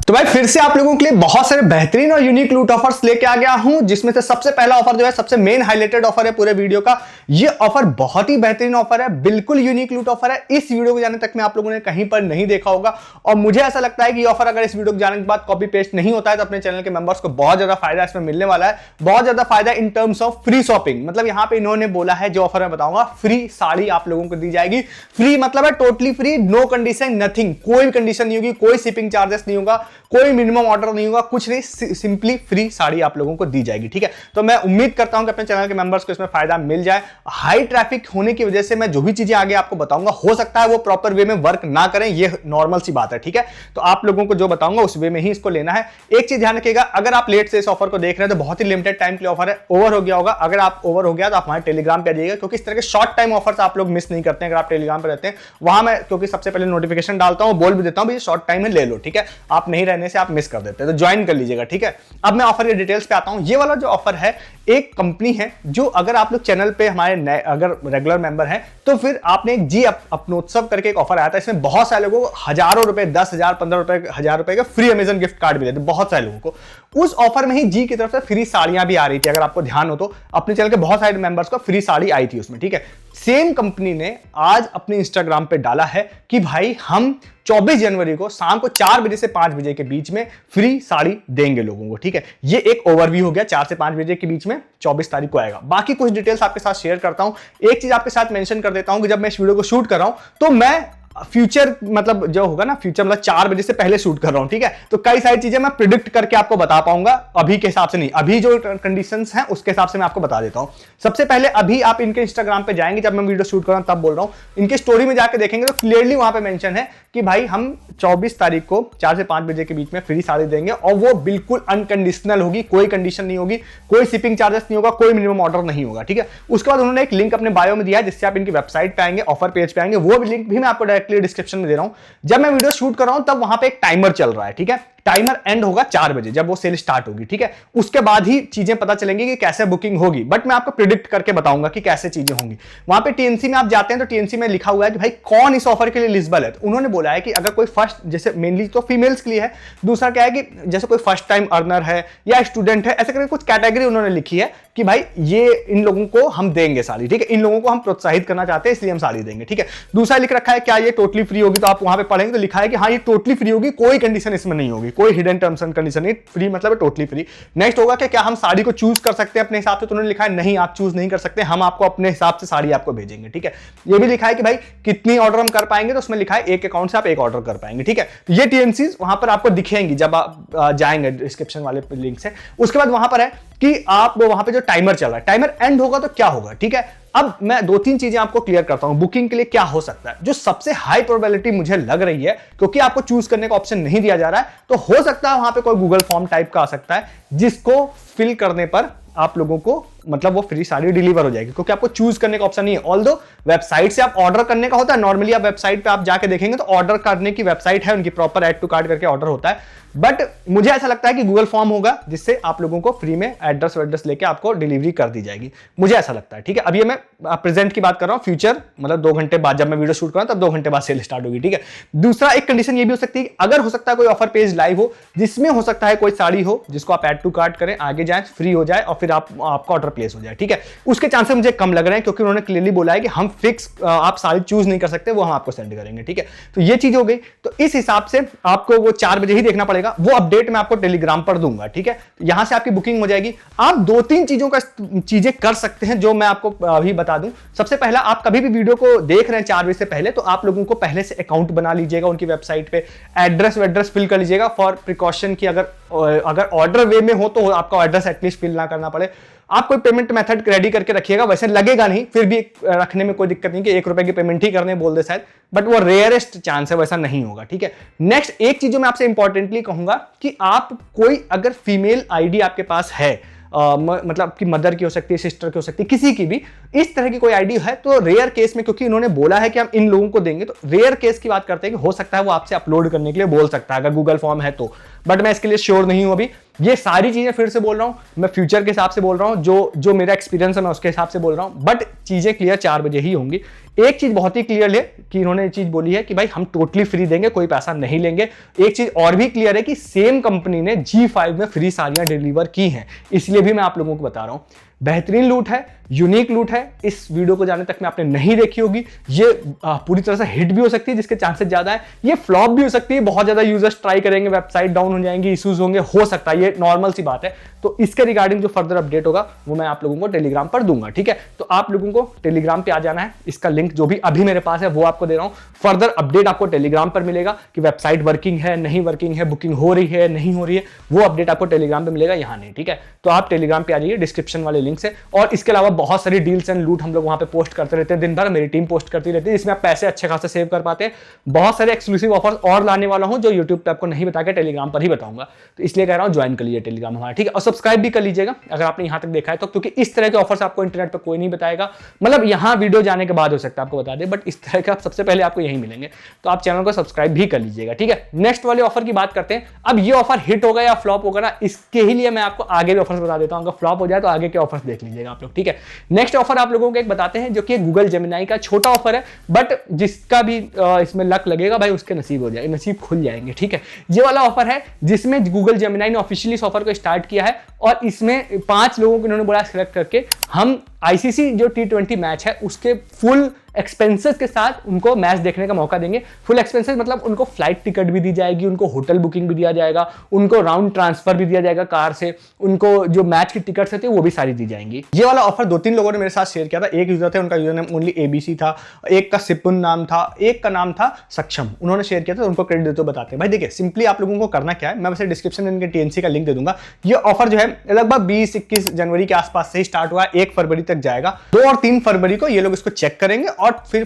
तो भाई फिर से आप लोगों के लिए बहुत सारे बेहतरीन और यूनिक लूट ऑफर्स लेके आ गया हूं, जिसमें से सबसे पहला ऑफर जो है सबसे मेन हाईलाइटेड ऑफर है पूरे वीडियो का। ये ऑफर बहुत ही बेहतरीन ऑफर है, बिल्कुल यूनिक लूट ऑफर है। इस वीडियो को जाने तक में आप लोगों ने कहीं पर नहीं देखा होगा और मुझे ऐसा लगता है कि ये ऑफर अगर इस वीडियो को जाने के बाद कॉपी पेस्ट नहीं होता है तो अपने चैनल के मेंबर्स को बहुत ज्यादा फायदा इसमें मिलने वाला है। बहुत ज्यादा फायदा in terms of free shopping. मतलब यहां पे इन्होंने बोला है जो ऑफर मैं बताऊंगा, फ्री साड़ी आप लोगों को दी जाएगी। फ्री मतलब है totally free, no condition, nothing, कोई भी कंडीशन नहीं होगी, कोई शिपिंग चार्जेस नहीं होगा, कोई मिनिमम ऑर्डर नहीं होगा, कुछ नहीं, सिंपली फ्री साड़ी आप लोगों को दी जाएगी। ठीक है, तो मैं उम्मीद करता हूं कि अपने चैनल के मेंबर्स को इसमें फायदा मिल जाए। हाई ट्रैफिक होने की वजह से मैं जो भी चीजें आगे आपको बताऊंगा हो सकता है वो प्रॉपर वे में वर्क ना करें, ये नॉर्मल सी बात है। ठीक है, तो आप लोगों को जो बताऊंगा उस वे में ही इसको लेना है। एक चीज ध्यान रखिएगा, अगर आप लेट से इस ऑफर को देख रहे हैं तो बहुत ही लिमिटेड टाइम के लिए ऑफर है, ओवर हो गया होगा। अगर आप ओवर हो गया तो आप हमारे टेलीग्राम पे आ जाइएगा, क्योंकि इस तरह के शॉर्ट टाइम ऑफर्स आप लोग मिस नहीं करते हैं अगर आप टेलीग्राम पे रहते हैं। वहां मैं क्योंकि सबसे पहले नोटिफिकेशन डालता हूं, बोल भी देता हूं शॉर्ट टाइम में ले लो। ठीक है, आप नहीं रहने से आप मिस कर देते हैं, तो ज्वाइन कर लीजिएगा। ठीक है, अब मैं ऑफर के डिटेल्स पे आता हूं। ये वाला जो ऑफर है, एक कंपनी है जो अगर आप लोग चैनल पे हमारे अगर रेगुलर मेंबर हैं तो फिर आपने एक जी अपनोत्सव करके एक ऑफर आया था। इसमें बहुत सारे लोगों को हजारों रुपए, 10,000, 15 हजार रुपए का फ्री अमेजन गिफ्ट कार्ड मिले थे बहुत सारे लोगों को। उस ऑफर में ही जी की तरफ से फ्री साड़ियां भी आ रही थी। अगर आपको ध्यान हो तो अपने चैनल के बहुत सारे मेंबर्स को फ्री साड़ी आई थी उसमें। ठीक है, सेम कंपनी ने आज अपने इंस्टाग्राम पे डाला है कि भाई हम 24 जनवरी को शाम को 4 बजे से 5 बजे के बीच में फ्री साड़ी देंगे लोगों को। ठीक है, ये एक ओवरव्यू हो गया, 4 से 5 बजे के बीच में 24 तारीख को आएगा। बाकी कुछ डिटेल्स आपके साथ शेयर करता हूं। एक चीज आपके साथ मेंशन कर देता हूं कि जब मैं इस वीडियो को शूट कर रहा हूं तो मैं फ्यूचर मतलब जो होगा ना, फ्यूचर मतलब 4 बजे से पहले शूट कर रहा हूं। ठीक है, तो कई सारी चीजें मैं प्रिडिक्ट करके आपको बता पाऊंगा, अभी के हिसाब से नहीं। अभी जो कंडीशंस हैं उसके हिसाब से मैं आपको बता देता हूं। सबसे पहले अभी आप इनके इंस्टाग्राम पे जाएंगे, जब मैं वीडियो शूट कर रहा हूं तब बोल रहा हूं, इनके स्टोरी में जाकर देखेंगे तो क्लियरली वहां पे मेंशन है कि भाई हम 24 तारीख को 4 से 5 बजे के बीच में फ्री साड़ी देंगे और वो बिल्कुल अनकंडीशनल होगी, कोई कंडीशन नहीं होगी, कोई शिपिंग चार्जेस नहीं होगा, कोई मिनिमम ऑर्डर नहीं होगा। ठीक है, उसके बाद उन्होंने एक लिंक अपने बायो में दिया है जिससे आप इनकी वेबसाइट पे आएंगे, ऑफर पेज पे आएंगे। वो लिंक भी मैं आपको डायरेक्टली डिस्क्रिप्शन में दे रहा हूं। जब मैं वीडियो शूट कर रहा हूं तब वहां पे एक टाइमर चल रहा है। ठीक है, टाइमर एंड होगा 4 बजे जब वो सेल स्टार्ट होगी। ठीक है, उसके बाद ही चीजें पता चलेंगी कि कैसे बुकिंग होगी, बट मैं आपको प्रिडिक्ट करके बताऊंगा कि कैसे चीजें होंगी। वहां पे टीएनसी में आप जाते हैं तो टीएनसी में लिखा हुआ है कि भाई कौन इस ऑफर के लिए एलिजिबल है। तो उन्होंने बोला है कि अगर कोई फर्स्ट, जैसे मेनली तो फीमेल्स के लिए है, दूसरा क्या है कि जैसे कोई फर्स्ट टाइम अर्नर है या स्टूडेंट है, ऐसे करके कुछ कैटेगरी उन्होंने लिखी है कि भाई ये इन लोगों को हम देंगे साड़ी। ठीक है, इन लोगों को हम प्रोत्साहित करना चाहते हैं इसलिए हम साड़ी देंगे। ठीक है, दूसरा लिख रखा है क्या ये टोटली फ्री होगी, तो आप वहां पे पढ़ेंगे तो लिखा है कि हाँ ये टोटली फ्री होगी, कोई कंडीशन इसमें नहीं होगी, कोई हिडन टर्म्स एंड कंडीशन नहीं, फ्री मतलब है टोटली फ्री। नेक्स्ट होगा कि क्या हम साड़ी को चूज कर सकते हैं अपने हिसाब से, तो उन्होंने लिखा है नहीं आप चूज नहीं कर सकते, हम आपको अपने हिसाब से साड़ी आपको भेजेंगे। ठीक है, ये भी लिखा है कि भाई कितनी ऑर्डर हम कर पाएंगे, तो उसमें लिखा है एक अकाउंट से आप एक ऑर्डर कर पाएंगे। ठीक है, तो ये टीएनसीज वहां पर आपको दिखेंगी जब आप जाएंगे डिस्क्रिप्शन वाले लिंक से। उसके बाद वहां पर है कि आप वहां पे जो टाइमर चल रहा है, टाइमर एंड होगा तो क्या होगा। ठीक है, अब मैं 2-3 चीजें आपको क्लियर करता हूं बुकिंग के लिए क्या हो सकता है। जो सबसे हाई प्रोबेबिलिटी मुझे लग रही है, क्योंकि आपको चूज करने का ऑप्शन नहीं दिया जा रहा है, तो हो सकता है वहां पे कोई गूगल फॉर्म टाइप का आ सकता है जिसको फिल करने पर आप लोगों को मतलब वो फ्री साड़ी डिलीवर हो जाएगी, क्योंकि आपको चूज करने का ऑप्शन नहीं है। ऑल्दो वेबसाइट से आप ऑर्डर करने का होता है, नॉर्मली आप वेबसाइट पे आप जाके देखेंगे तो ऑर्डर करने की वेबसाइट है उनकी, प्रॉपर ऐड टू कार्ट करके ऑर्डर होता है। बट मुझे ऐसा लगता है कि गूगल फॉर्म होगा जिससे आप लोगों को फ्री में एड्रेस लेके आपको डिलीवरी कर दी जाएगी, मुझे ऐसा लगता है। ठीक है, अब ये मैं प्रेजेंट की बात कर रहा हूं, फ्यूचर मतलब 2 घंटे बाद जब मैं वीडियो शूट कर रहा हूं तब 2 घंटे बाद सेल स्टार्ट होगी। ठीक है, दूसरा एक कंडीशन ये भी हो सकती है, अगर हो सकता है कोई ऑफर पेज लाइव हो जिसमें हो सकता है कोई साड़ी हो जिसको आप ऐड टू कार्ट करें, आगे जाए, फ्री हो जाए और फिर आपका ऑर्डर प्लेस हो जाए। ठीक है, उसके चांसेस मुझे कम लग रहे हैं क्योंकि उन्होंने क्लियरली बोला है कि हम फिक्स आप साड़ी चूज नहीं कर सकते, वो हम आपको सेंड करेंगे। ठीक है, तो ये चीज हो गई। तो इस हिसाब से आपको वो 4 बजे ही देखना पड़ेगा, वो अपडेट मैं आपको टेलीग्राम पर दूंगा। ठीक है, यहां से आपकी बुकिंग हो जाएगी। आप 2-3 चीजें कर सकते हैं जो मैं आपको अभी बता दूं। सबसे पहला, आप कभी भी वीडियो को देख रहे हैं 4 बजे से पहले, तो आप लोगों को पहले से अकाउंट बना लीजिएगा उनकी वेबसाइट पे, एड्रेस फिल कर लीजिएगा फॉर प्रिकॉशन की, अगर ऑर्डर वे में हो तो आपका एड्रेस एटलीस्ट फिल ना करना पड़े। आप कोई पेमेंट मेथड रेडी करके रखिएगा, वैसे लगेगा नहीं, फिर भी रखने में कोई दिक्कत नहीं कि 1 रुपए की पेमेंट ही करने बोल दे शायद, बट वो रेयरेस्ट चांस है, वैसा नहीं होगा। ठीक है, नेक्स्ट एक चीज जो मैं आपसे इंपॉर्टेंटली कहूंगा कि आप कोई अगर फीमेल आईडी आपके पास है, मतलब कि मदर की हो सकती है, सिस्टर की हो सकती है, किसी की भी इस तरह की कोई आईडी है, तो रेयर केस में, क्योंकि इन्होंने बोला है कि हम इन लोगों को देंगे, तो रेयर केस की बात करते हैं कि हो सकता है वो आपसे अपलोड करने के लिए बोल सकता है अगर गूगल फॉर्म है तो, बट मैं इसके लिए श्योर नहीं हूं अभी। ये सारी चीजें फिर से बोल रहा हूं, मैं फ्यूचर के हिसाब से बोल रहा हूं, जो मेरा एक्सपीरियंस है मैं उसके हिसाब से बोल रहा हूं, बट चीजें क्लियर 4 बजे ही होंगी। एक चीज बहुत ही क्लियर है कि इन्होंने ये चीज बोली है कि भाई हम टोटली फ्री देंगे, कोई पैसा नहीं लेंगे। एक चीज और भी क्लियर है कि सेम कंपनी ने G5 में फ्री साड़ियां डिलीवर की हैं, इसलिए भी मैं आप लोगों को बता रहा हूं। बेहतरीन लूट है, यूनिक लूट है। इस वीडियो को जाने तक में आपने नहीं देखी होगी, ये पूरी तरह से हिट भी हो सकती है जिसके चांसेस ज्यादा है, ये फ्लॉप भी हो सकती है, बहुत ज्यादा यूजर्स ट्राई करेंगे, वेबसाइट डाउन हो जाएंगी, इश्यूज होंगे, हो सकता है, ये नॉर्मल सी बात है। तो इसके रिगार्डिंग जो फर्दर अपडेट होगा वो मैं आप लोगों को टेलीग्राम पर दूंगा, ठीक है। तो आप लोगों को टेलीग्राम पे आ जाना है, इसका लिंक जो भी अभी मेरे पास है वो आपको दे रहा हूं। फर्दर अपडेट आपको टेलीग्राम पर मिलेगा कि वेबसाइट वर्किंग है नहीं वर्किंग है, बुकिंग हो रही है नहीं हो रही है, वो अपडेट आपको टेलीग्राम पे मिलेगा, यहां नहीं, ठीक है। तो आप टेलीग्राम पे आ जाइए, डिस्क्रिप्शन वाले लिंक से। और इसके अलावा बहुत सारी डील्स एंड लूट हम लोग वहां पे पोस्ट करते रहते हैं, दिन भर मेरी टीम पोस्ट करती रहती है, इसमें आप पैसे अच्छे खासे सेव कर पाते हैं। बहुत सारे एक्सक्लूसिव ऑफर्स और लाने वाला हूं जो यूट्यूब पे आपको नहीं बता के टेलीग्राम पर ही बताऊंगा, तो इसलिए कह रहा हूं ज्वाइन कर लीजिए टेलीग्राम हमारा, ठीक है। और सब्सक्राइब भी कर लीजिएगा अगर आपने यहां तक देखा है तो, क्योंकि इस तरह के ऑफर्स आपको इंटरनेट पर कोई नहीं बताएगा, मतलब यहां वीडियो जाने के बाद हो सकता है आपको बता दे, बट इस तरह का सबसे पहले आपको यही मिलेंगे। तो आप चैनल को सब्सक्राइब भी कर लीजिएगा, ठीक है। नेक्स्ट वाले ऑफर की बात करते हैं। अब ये ऑफर हिट होगा या फ्लॉप होगा ना, इसके ही लिए मैं आपको आगे भी ऑफर्स बता देता हूं, अगर फ्लॉप हो जाए तो आगे के ऑफर्स देख लीजिएगा आप लोग, ठीक है। नेक्स्ट ऑफर आप लोगों को एक बताते हैं जो कि गूगल जेमिनाई का छोटा ऑफर है, बट जिसका भी इसमें लक लगेगा भाई उसके नसीब हो जाए, नसीब खुल जाएंगे, ठीक है। ये वाला ऑफर है जिसमें गूगल जेमिनाई ने ऑफिशियली इस ऑफर को स्टार्ट किया है, और इसमें 5 लोगों को इन्होंने बोला सिलेक्ट करके हम आईसीसी जो T20 मैच है उसके फुल एक्सपेंसेस के साथ उनको मैच देखने का मौका देंगे। फुल एक्सपेंसेस मतलब उनको फ्लाइट टिकट भी दी जाएगी, उनको होटल बुकिंग भी दिया जाएगा, उनको राउंड ट्रांसफर भी दिया जाएगा कार से, उनको जो मैच की टिकट्स होती है वो भी सारी दी जाएंगी। ये वाला ऑफर 2-3 लोगों ने मेरे साथ शेयर किया था। एक यूजर थे, उनका यूजर नेम ओनली ABC था, एक का सिपुन नाम था, एक का नाम था सक्षम, उन्होंने शेयर किया था, उनको क्रेडिट देते बताते हैं। भाई देखिए सिंपली आप लोगों को करना क्या है, मैं वैसे डिस्क्रिप्शन में इनके TNC का लिंक दे दूंगा। ये ऑफर जो है लगभग 20-21 जनवरी के आसपास से ही स्टार्ट हुआ, 1 फरवरी तक जाएगा। 2 और 3 फरवरी को ये लोग इसको चेक करेंगे और फिर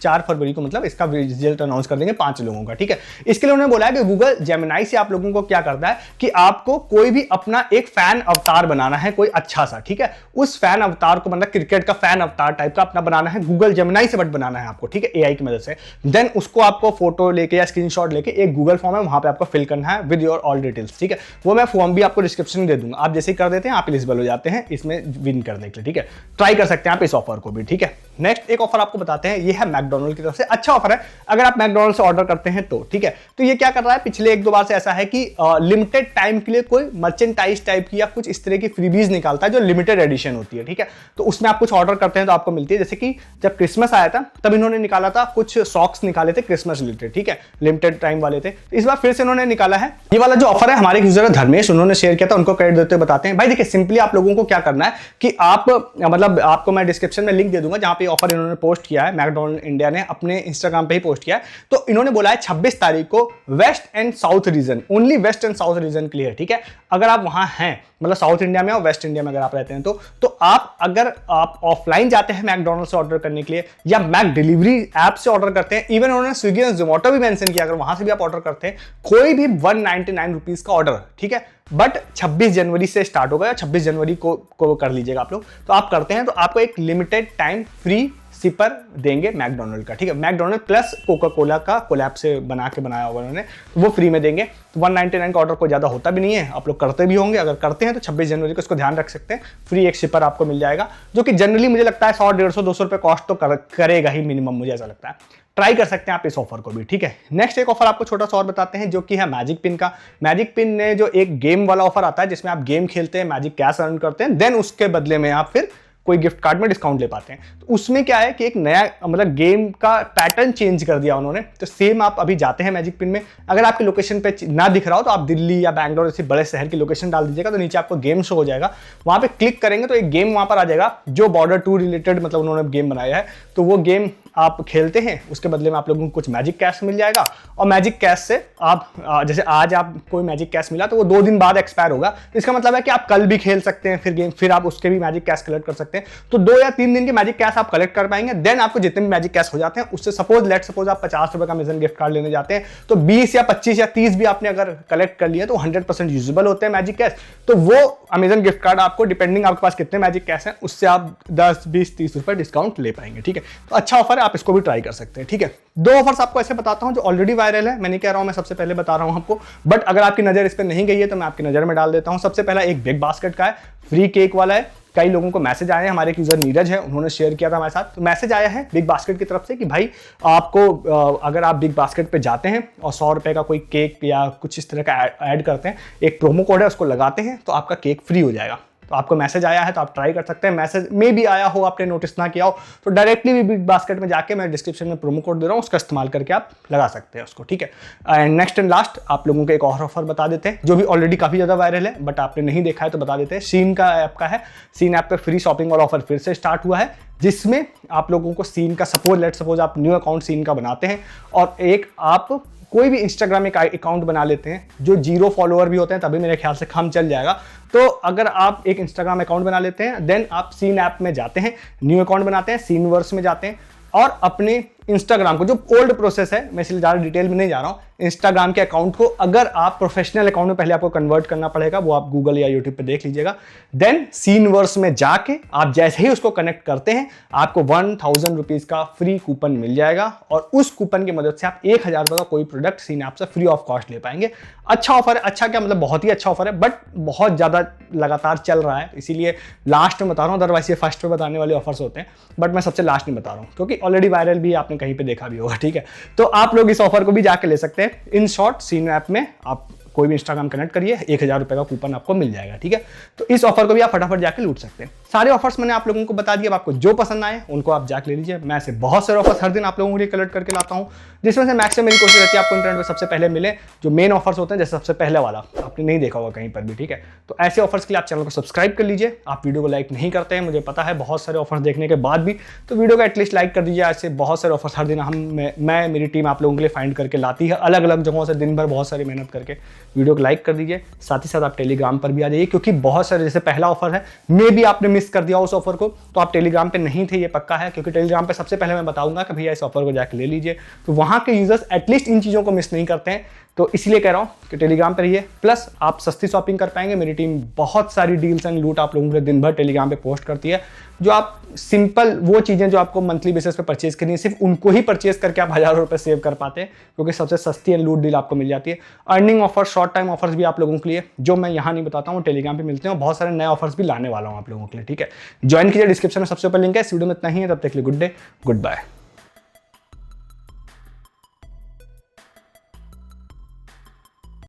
4 फरवरी को मतलब इसका रिजल्ट अनाउंस कर देंगे 5 लोगों का, ठीक है। इसके लिए उन्होंने बोला है कि गूगल जेमिनाई से आप लोगों को क्या करना है कि आपको कोई भी अपना एक फैन अवतार बनाना है, कोई अच्छा सा, ठीक है। उस फैन अवतार को मतलब क्रिकेट का फैन अवतार टाइप का अपना बनाना है, गूगल जेमिनाई से बट बनाना है आपको, ठीक है, AI की मदद से। देन उसको आपको फोटो लेके या स्क्रीनशॉट लेके एक गूगल फॉर्म है वहां पे आपको फिल करना है विद योर ऑल डिटेल्स, ठीक है। वो मैं फॉर्म भी आपको डिस्क्रिप्शन में दे दूंगा, आप जैसे ही कर देते हैं आप एलिजिबल हो जाते हैं इसमें विन करने के लिए, ठीक है। ट्राई कर सकते हैं आप इस ऑफर को भी, ठीक है। नेक्स्ट एक ऑफर आपको बताते हैं, ये है मैकडॉनल्ड की तरफ से। अच्छा ऑफर है अगर आप मैकडॉनल्ड से ऑर्डर करते हैं तो, ठीक है। तो ये क्या कर रहा है, पिछले 1-2 बार से ऐसा है कि लिमिटेड टाइम के लिए कोई मर्चेंटाइज टाइप की या कुछ इस तरह की फ्रीबीज निकालता है जो लिमिटेड एडिशन होती है, ठीक है। तो उसमें आप कुछ ऑर्डर करते हैं तो आपको मिलती है, जैसे कि जब क्रिसमस आया था तब इन्होंने निकाला था कुछ सॉक्स निकाले थे क्रिसमस रिलेटेड, ठीक है, लिमिटेड टाइम वाले थे। तो इस बार फिर से इन्होंने निकाला है ये वाला जो ऑफर है। हमारे यूजर है धर्मेश, उन्होंने शेयर किया था, उनको क्रेडिट देते बताते हैं। भाई देखिए सिंपली आप लोगों को क्या करना है कि आप मतलब आपको मैं डिस्क्रिप्शन में लिंक दे दूंगा जहां पे ऑफर इन्होंने पोस्ट किया है, मैकडॉनल्ड इंडिया ने अपने इंस्टाग्राम पे ही पोस्ट किया है। तो इन्होंने बोला है 26 तारीख को west and south region, only west and south region के लिए, ठीक है। अगर आप वहां हैं मतलब साउथ इंडिया में और वेस्ट इंडिया में अगर आप रहते हैं तो आप अगर आप ऑफलाइन जाते हैं मैकडॉनल्ड से ऑर्डर करने के लिए या मैक डिलीवरी ऐप से ऑर्डर करते हैं, इवन उन्होंने स्विगी और जोमेटो भी मेंशन किया, अगर वहां से भी आप ऑर्डर करते हैं कोई भी 199 रुपीज का ऑर्डर, ठीक है, बट 26 जनवरी से स्टार्ट होगा या 26 जनवरी को कर लीजिएगा आप लोग। तो आप करते हैं तो आपको एक लिमिटेड टाइम फ्री सिपर देंगे मैकडॉनल्ड का, ठीक है। मैकडॉनल्ड प्लस कोका कोला का कोलैब से बनाया होगा उन्होंने, तो वो फ्री में देंगे। तो 199 का ऑर्डर कोई ज्यादा होता भी नहीं है, आप लोग करते भी होंगे, अगर करते हैं तो 26 जनवरी को इसको ध्यान रख सकते हैं, फ्री एक सिपर आपको मिल जाएगा, जो कि जनरली मुझे लगता है 100, 150, 200 रुपए कॉस्ट तो करेगा ही मिनिमम, मुझे ऐसा लगता है। ट्राई कर सकते हैं आप इस ऑफर को भी, ठीक है। नेक्स्ट एक ऑफर आपको छोटा सा और बताते हैं जो कि है मैजिक पिन का। मैजिक पिन ने जो एक गेम वाला ऑफर आता है जिसमें आप गेम खेलते हैं, मैजिक कैश अर्न करते हैं, देन उसके बदले में आप फिर कोई गिफ्ट कार्ड में डिस्काउंट ले पाते हैं। तो उसमें क्या है कि एक नया मतलब गेम का पैटर्न चेंज कर दिया उन्होंने। तो सेम आप अभी जाते हैं मैजिक पिन में, अगर आपकी लोकेशन पे ना दिख रहा हो तो आप दिल्ली या बैंगलोर जैसे बड़े शहर की लोकेशन डाल दीजिएगा, तो नीचे आपको गेम शो हो जाएगा, वहां पे क्लिक करेंगे तो एक गेम वहां पर आ जाएगा जो बॉर्डर 2 रिलेटेड मतलब उन्होंने गेम बनाया है। तो वो गेम आप खेलते हैं, उसके बदले में आप लोगों को कुछ मैजिक कैश मिल जाएगा, और मैजिक कैश से आप जैसे आज आप कोई मैजिक कैश मिला तो वो 2 दिन बाद एक्सपायर होगा। तो इसका मतलब है कि आप कल भी खेल सकते हैं फिर गेम, फिर आप उसके भी मैजिक कैश कलेक्ट कर सकते हैं। तो 2 या 3 दिन के मैजिक कैश आप कलेक्ट कर पाएंगे। देन आपको जितने भी मैजिक कैश हो जाते हैं उससे सपोज आप 50 रुपए का अमेज़न गिफ्ट कार्ड लेने जाते हैं, तो 20 या 25 या 30 भी आपने अगर कलेक्ट कर लिया तो 100% यूजेबल होते हैं मैजिक कैश। तो वो अमेज़न गिफ्ट कार्ड आपको डिपेंडिंग आपके पास कितने मैजिक कैश हैं उससे आप 10, 20, 30 रुपए डिस्काउंट ले पाएंगे, ठीक है। तो अच्छा ऑफर है, आप इसको भी ट्राई कर सकते हैं, ठीक है। दो ऑफर्स आपको ऐसे बताता हूं जो ऑलरेडी वायरल है, मैं नहीं कह रहा हूं मैं सबसे पहले बता रहा हूं आपको, बट अगर आपकी नजर इस पर नहीं गई है तो मैं आपकी नजर में डाल देता हूं। सबसे पहला एक बिग बास्केट का है, फ्री केक वाला है। कई लोगों को मैसेज आए हैं, हमारे एक यूजर नीरज है, उन्होंने शेयर किया था हमारे साथ, तो मैसेज आया है बिग बास्केट की तरफ से कि भाई आपको अगर आप बिग बास्केट पे जाते हैं और 100 रुपए का कोई केक या कुछ इस तरह का ऐड करते हैं, एक प्रोमो कोड है उसको लगाते हैं तो आपका केक फ्री हो जाएगा। तो आपको मैसेज आया है तो आप ट्राई कर सकते हैं। मैसेज में भी आया हो, आपने नोटिस ना किया हो, तो डायरेक्टली भी बिग बास्केट में जाके मैं डिस्क्रिप्शन में प्रोमो कोड दे रहा हूं, उसका इस्तेमाल करके आप लगा सकते हैं उसको, ठीक है। एंड नेक्स्ट एंड लास्ट आप लोगों को एक और ऑफर बता देते हैं जो भी ऑलरेडी काफी ज्यादा वायरल है, बट आपने नहीं देखा है तो बता देते हैं। सीन का ऐप का है, सीन ऐप पे फ्री शॉपिंग वाला ऑफर फिर से स्टार्ट हुआ है, जिसमें आप लोगों को सीन का सपोज, लेट सपोज आप न्यू अकाउंट सीन का बनाते हैं और एक आप कोई भी इंस्टाग्राम एक अकाउंट बना लेते हैं, जो 0 फॉलोअर भी होते हैं तभी मेरे ख्याल से काम चल जाएगा। तो अगर आप एक इंस्टाग्राम अकाउंट बना लेते हैं, देन आप सीन ऐप में जाते हैं, न्यू अकाउंट बनाते हैं, सीन वर्स में जाते हैं और अपने इंस्टाग्राम को, जो ओल्ड प्रोसेस है, मैं इसलिए ज़्यादा डिटेल में नहीं जा रहा हूँ, इंस्टाग्राम के अकाउंट को अगर आप प्रोफेशनल अकाउंट में पहले आपको कन्वर्ट करना पड़ेगा, वो आप गूगल या यूट्यूब पे देख लीजिएगा। देन सीन वर्स में जाके आप जैसे ही उसको कनेक्ट करते हैं, आपको 1000 रुपीज़ का फ्री कूपन मिल जाएगा और उस कूपन की मदद से आप 1000 रुपये का कोई प्रोडक्ट सीन ऐप से फ्री ऑफ कॉस्ट ले पाएंगे। अच्छा ऑफर है, अच्छा क्या मतलब बहुत ही अच्छा ऑफर है, बट बहुत ज़्यादा लगातार चल रहा है, इसीलिए लास्ट में बता रहा हूँ, अदरवाइज ये फर्स्ट पे बताने वाले ऑफर्स होते हैं, बट मैं सबसे लास्ट में बता रहा हूँ क्योंकि ऑलरेडी वायरल भी आपने कहीं पे देखा भी होगा, ठीक है। तो आप लोग इस ऑफर को भी जाके ले सकते हैं। इन शॉर्ट सीन ऐप में आप कोई भी इंस्टाग्राम कनेक्ट करिए, 1000 रुपये का कूपन आपको मिल जाएगा, ठीक है। तो इस ऑफर को भी आप फटाफट जाके लूट सकते हैं। सारे ऑफर्स मैंने आप लोगों को बता दिए, अब आपको जो पसंद आए उनको आप जाके ले लीजिए। मैं ऐसे बहुत सारे ऑफर्स हर दिन आप लोगों के लिए कलेक्ट करके लाता हूँ, जिसमें से मैक्सिमम मेरी कोशिश रहती है आपको इंटरनेट पर सबसे पहले मिले। जो मेन ऑफर्स होते हैं, जैसे सबसे पहले वाला आपने नहीं देखा होगा कहीं पर भी, ठीक है। तो ऐसे ऑफर्स के लिए आप चैनल को सब्सक्राइब कर लीजिए। आप वीडियो को लाइक नहीं करते हैं, मुझे पता है, बहुत सारे ऑफर्स देखने के बाद भी, तो वीडियो को एटलीस्ट लाइक कर दीजिए। ऐसे बहुत सारे ऑफर्स हर दिन मैं मेरी टीम आप लोगों के लिए फाइंड करके लाती है, अलग अलग जगहों से दिन भर बहुत सारी मेहनत करके। वीडियो को लाइक कर दीजिए, साथ ही साथ आप टेलीग्राम पर भी आ जाइए, क्योंकि बहुत सारे, जैसे पहला ऑफर है, मे भी आपने मिस कर दिया उस ऑफर को, तो आप टेलीग्राम पे नहीं थे, ये पक्का है, क्योंकि टेलीग्राम पे सबसे पहले मैं बताऊंगा कि भैया इस ऑफर को जाकर ले लीजिए। तो वहां के यूजर्स एटलीस्ट इन चीजों को मिस नहीं करते हैं, तो इसलिए कह रहा हूं कि टेलीग्राम पर रहिए। प्लस आप सस्ती शॉपिंग कर पाएंगे। मेरी टीम बहुत सारी डील्स एंड लूट आप लोगों के लिए दिन भर टेलीग्राम पे पोस्ट करती है, जो आप सिंपल वो चीजें जो आपको मंथली बेसिस पे परचेज करनी है, सिर्फ उनको ही परचेज करके आप हजारों रुपए सेव कर पाते हैं, क्योंकि सबसे सस्ती एंड लूट डील आपको मिल जाती है। Earning offer, short time offers भी आप लोगों के लिए, जो मैं यहाँ नहीं बताता हूँ, टेलीग्राम पे मिलते हैं। बहुत सारे नए ऑफर्स भी लाने वाला हूँ आप लोगों के लिए, ठीक है। ज्वाइन कीजिए, डिस्क्रिप्शन में सबसे ऊपर लिंक है। इस वीडियो में इतना ही है, तब तक के लिए गुड डे, गुड बाय।